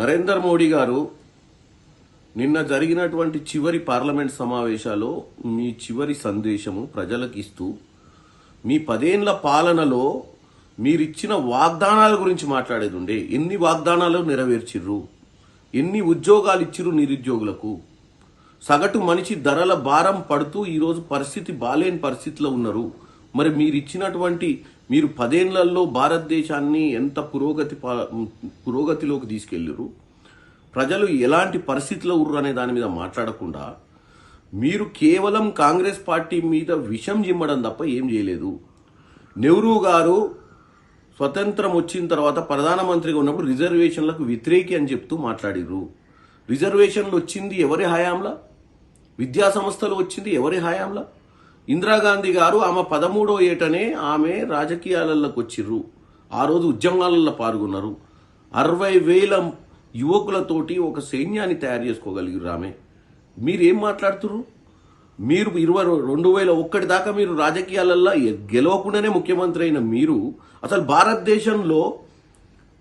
నరేందర్ మోడీ గారు నిన్న జరిగినటువంటి చివరి పార్లమెంట్ సమావేశాల్లో మీ చివరి సందేశము ప్రజలకు ఇస్తూ మీ 10 ఏళ్ల పాలనలో మీరిచ్చిన వాగ్దానాల గురించి మాట్లాడేది ఉండే. ఎన్ని వాగ్దానాలు నెరవేర్చిర్రు, ఎన్ని ఉద్యోగాలు ఇచ్చిర్రు నిరుద్యోగులకు, సగటు మనిషి ధరల భారం పడుతూ ఈరోజు పరిస్థితి బాలేని పరిస్థితిలో ఉన్నారు. మరి మీరు 10 ఏళ్లలో భారతదేశాన్ని ఎంత పురోగతిలోకి తీసుకెళ్లిరు, ప్రజలు ఎలాంటి పరిస్థితిలో ఉర్రు అనే దాని మీద మాట్లాడకుండా మీరు కేవలం కాంగ్రెస్ పార్టీ మీద విషం జిమ్మడం తప్ప ఏం చేయలేదు. నెహ్రూ గారు స్వతంత్రం వచ్చిన తర్వాత ప్రధానమంత్రిగా ఉన్నప్పుడు రిజర్వేషన్లకు వ్యతిరేకి అని చెప్తూ మాట్లాడిర్రు. రిజర్వేషన్లు వచ్చింది ఎవరి హయాంలా? విద్యా సంస్థలు వచ్చింది ఎవరి హయాంలా? ఇందిరాగాంధీ గారు ఆమె 13వ ఏటనే ఆమె రాజకీయాలలోకి వచ్చిర్రు. ఆ రోజు ఉద్యమాలలో పాల్గొన్నారు. 60,000 యువకులతోటి ఒక సైన్యాన్ని తయారు చేసుకోగలిగారు ఆమె. మీరేం మాట్లాడుతున్నారు? మీరు 2001 దాకా మీరు రాజకీయాలలో గెలవకుండానే ముఖ్యమంత్రి అయిన మీరు అసలు భారతదేశంలో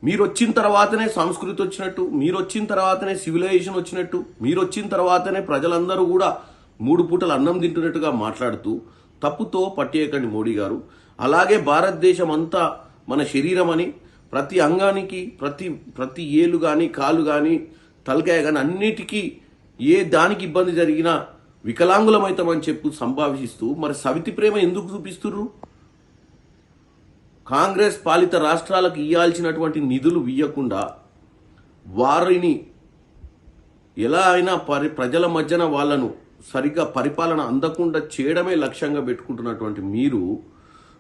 మీరు వచ్చిన తర్వాతనే సంస్కృతి వచ్చినట్టు, మీరు వచ్చిన తర్వాతనే సివిలైజేషన్ వచ్చినట్టు, మీరు వచ్చిన తర్వాతనే ప్రజలందరూ కూడా 3 పూటలు అన్నం తింటున్నట్టుగా మాట్లాడుతూ తప్పుతో పట్టేయకండి మోడీ గారు. అలాగే భారతదేశం అంతా మన శరీరం అని, ప్రతి అంగానికి ప్రతి ఏలు కానీ కాలు కానీ తలకాయ కానీ అన్నిటికీ ఏ దానికి ఇబ్బంది జరిగినా వికలాంగులమైతామని సంభావిస్తూ మరి సవితి ప్రేమ ఎందుకు చూపిస్తున్నారు? కాంగ్రెస్ పాలిత రాష్ట్రాలకు ఇవ్వాల్సినటువంటి నిధులు ఇవ్వకుండా వారిని ఎలా అయినా ప్రజల మధ్యన వాళ్ళను సరిగ్గా పరిపాలన అందకుండా చేయడమే లక్ష్యంగా పెట్టుకుంటున్నటువంటి మీరు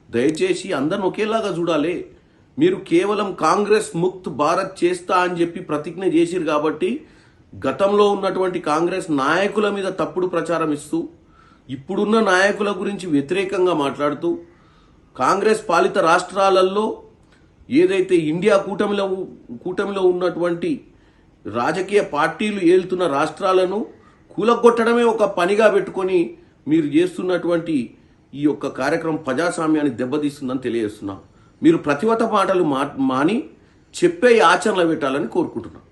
దయచేసి అందరిని ఒకేలాగా చూడాలి. మీరు కేవలం కాంగ్రెస్ ముక్త్ భారత్ చేస్తా అని చెప్పి ప్రతిజ్ఞ చేసిరు కాబట్టి గతంలో ఉన్నటువంటి కాంగ్రెస్ నాయకుల మీద తప్పుడు ప్రచారం ఇస్తూ ఇప్పుడున్న నాయకుల గురించి వ్యతిరేకంగా మాట్లాడుతూ కాంగ్రెస్ పాలిత రాష్ట్రాలలో ఏదైతే ఇండియా కూటమిలో ఉన్నటువంటి రాజకీయ పార్టీలు ఏలుతున్న రాష్ట్రాలను కూలగొట్టడమే ఒక పనిగా పెట్టుకొని మీరు చేస్తున్నటువంటి ఈ యొక్క కార్యక్రమం ప్రజాస్వామ్యాన్ని దెబ్బతీస్తుందని తెలియజేస్తున్నాం. మీరు ప్రతివత మాటలు మాని చెప్పే ఆచరణలు పెట్టాలని కోరుకుంటున్నాం.